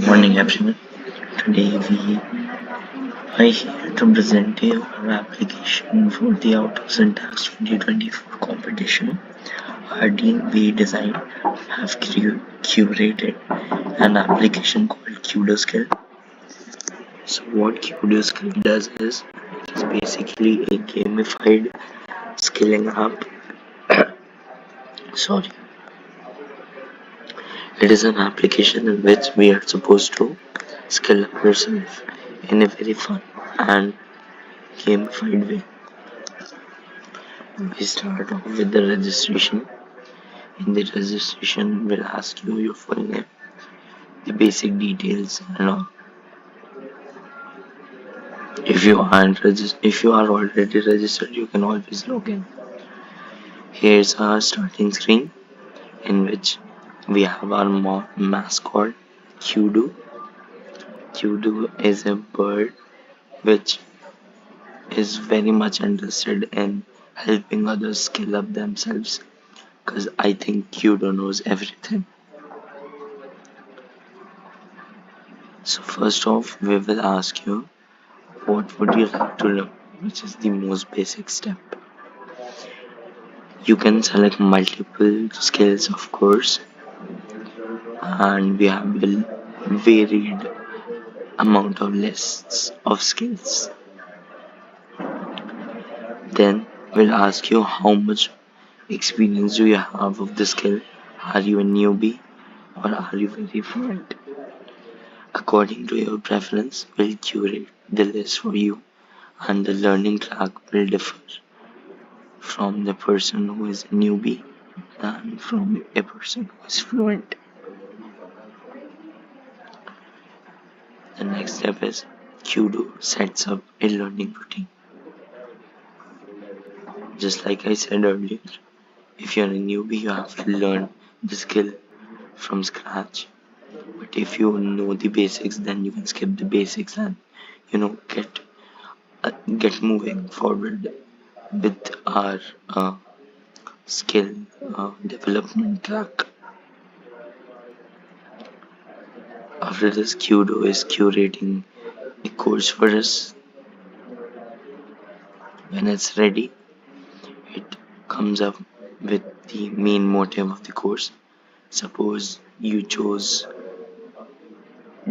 Morning everyone. Today we are here to present you our application for the Out of Syntax 2024 competition. Our team WeDezign have curated an application called cudoSKILL. So what cudoSKILL does is it is basically a gamified skilling app. Sorry, it is an application in which we are supposed to skill ourselves in a very fun and gamified way. We start off with the registration. In the registration, we'll ask you your full name, the basic details, and all. If you are already registered, you can always log in. Here's our starting screen, in which we have our mascot, Kudu. Kudu is a bird which is very much interested in helping others skill up themselves. Because I think Kudu knows everything. So first off, we will ask you, what would you like to learn? Which is the most basic step. You can select multiple skills, of course, and we have a varied amount of lists of skills. Then we'll ask you how much experience do you have of the skill? Are you a newbie or are you very fluent? According to your preference, we'll curate the list for you, and the learning track will differ from the person who is a newbie than from a person who is fluent. The next step is Kudo sets up a learning routine. Just like I said earlier, if you're a newbie, you have to learn the skill from scratch. But if you know the basics, then you can skip the basics and get moving forward with our skill development track. After this, Kudo is curating a course for us. When it's ready, it comes up with the main motive of the course. Suppose you chose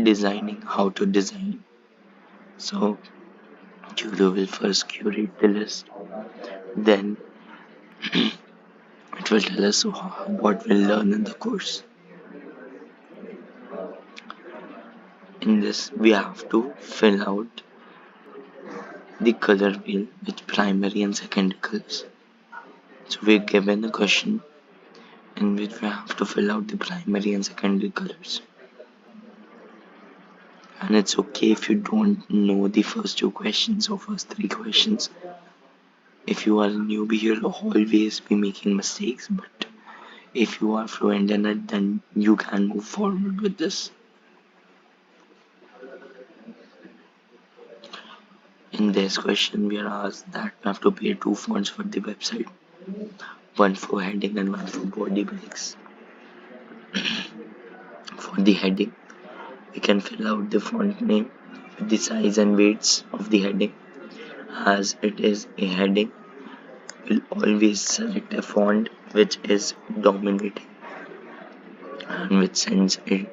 designing, how to design. So Kudo will first curate the list, then it will tell us what we'll learn in the course. In this, we have to fill out the color wheel with primary and secondary colors. So we're given a question in which we have to fill out the primary and secondary colors. And it's okay if you don't know the first two questions or first three questions. If you are a newbie, you'll always be making mistakes, but if you are fluent in it, then you can move forward with this. In this question, we are asked that we have to pay two fonts for the website, one for heading and one for body breaks. For the heading, we can fill out the font name with the size and weights of the heading. As it is a heading, we'll always select a font which is dominating and which sends a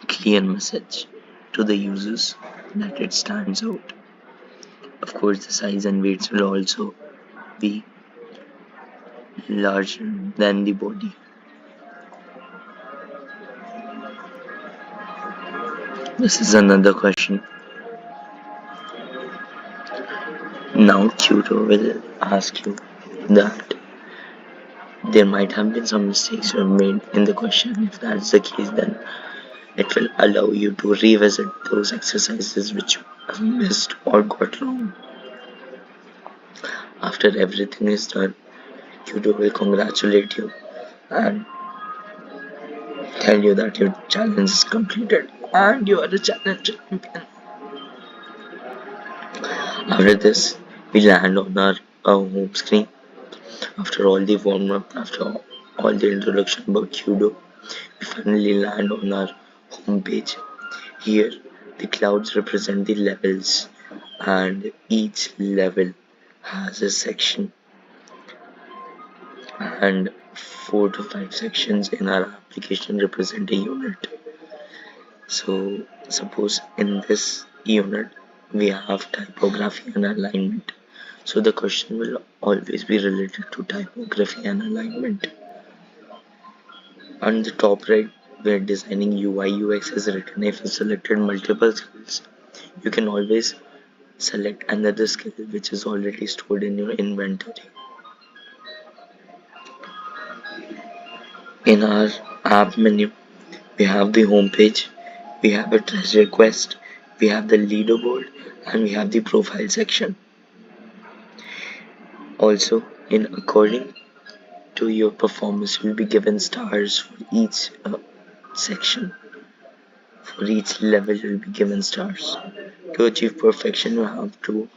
clear message to the users that it stands out. Of course, the size and weights will also be larger than the body. This is another question. Now Tutor will ask you that there might have been some mistakes you have made in the question. If that's the case, then it will allow you to revisit those exercises which you have missed or got wrong. After everything is done, Tutor will congratulate you and tell you that your challenge is completed and you are a challenge champion. After this, we land on our home screen. After all the warm up, after all the introduction about Cudo, we finally land on our home page. Here, the clouds represent the levels, and each level has a section, and 4 to 5 sections in our application represent a unit. So, suppose in this unit we have typography and alignment. So, the question will always be related to typography and alignment. On the top right, where designing UI UX is written, if you selected multiple skills, you can always select another skill which is already stored in your inventory. In our app menu, we have the home page, we have a treasure quest, we have the leaderboard, and we have the profile section. Also, in according to your performance, you will be given stars for each section. For each level, you will be given stars. To achieve perfection, you have to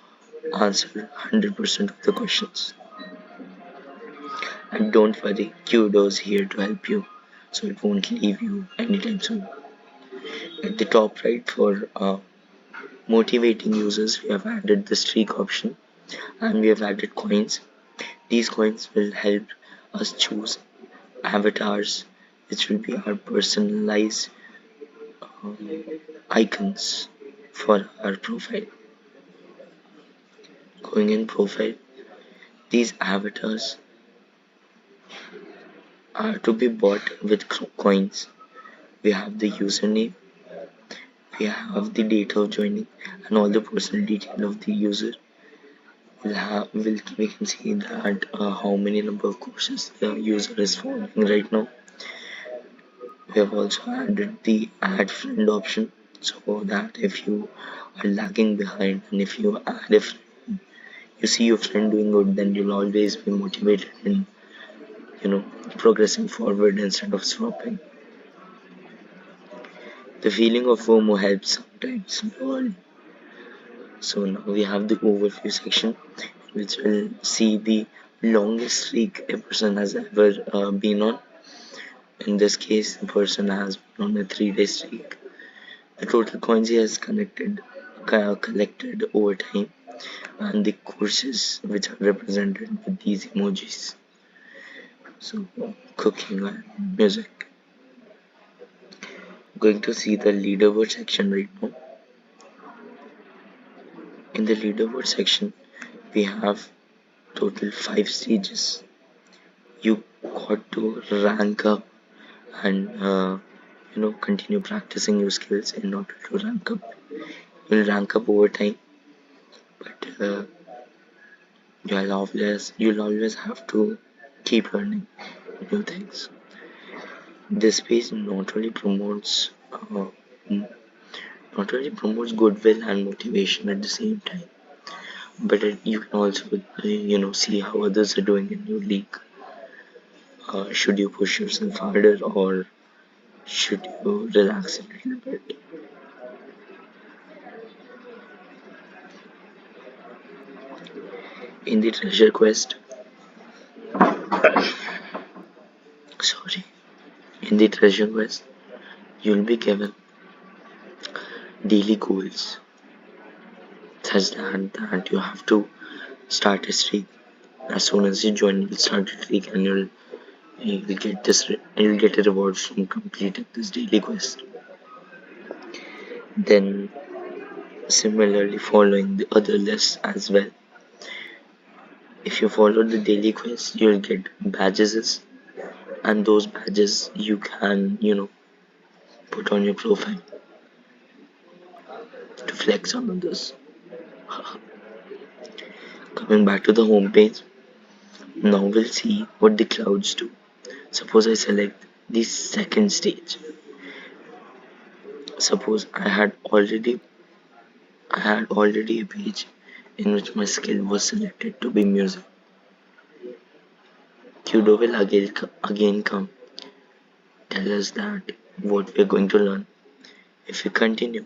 answer 100% of the questions. And don't worry, Kudos here to help you, so it won't leave you anytime soon. At the top right, for motivating users, we have added the streak option, and we have added coins. These coins will help us choose avatars, which will be our personalized icons for our profile. Going in profile, these avatars are to be bought with coins. We have the username, we have the date of joining, and all the personal detail of the user. We can see that how many number of courses the user is following right now. We have also added the add friend option, so that if you are lagging behind and if you add a friend, you see your friend doing good, then you'll always be motivated in progressing forward instead of stopping. The feeling of FOMO helps sometimes. So now we have the overview section, which will see the longest streak a person has ever been on. In this case, the person has been on a 3-day streak. The total coins he has collected over time, and the courses which are represented with these emojis. So, cooking and music. Going to see the leaderboard section right now. In the leaderboard section, we have total 5 stages. You got to rank up and continue practicing your skills in order to rank up. You'll rank up over time, but you'll always have to keep learning new things. This page not only promotes goodwill and motivation at the same time, but you can also see how others are doing in your league. Should you push yourself harder, or should you relax a little bit? In the treasure quest, sorry, in the treasure quest, you'll be given daily goals, such that you have to start a streak. As soon as you join, you'll start a streak, and you'll get a reward from completing this daily quest. Then, similarly, following the other lists as well. If you follow the daily quest, you'll get badges, and those badges you can put on your profile to flex on others. Coming back to the home page, now we'll see what the clouds do. Suppose I select the second stage. Suppose I had already a page in which my skill was selected to be music. Kudo will again come, tell us that what we're going to learn. If we continue,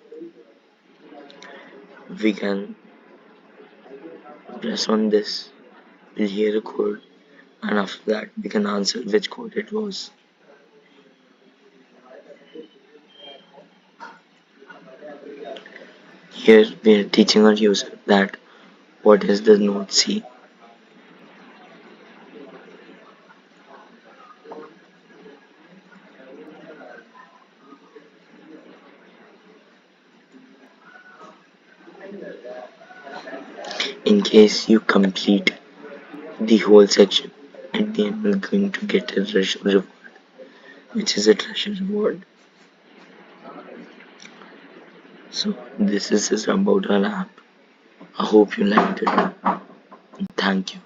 we can press on this, we'll hear a chord, and after that we can answer which code it was. Here we are teaching our user that what is the node C. In case you complete the whole section, at the end we're going to get a reward, which is a treasure reward. So this is about our app. I hope you liked it. Thank you.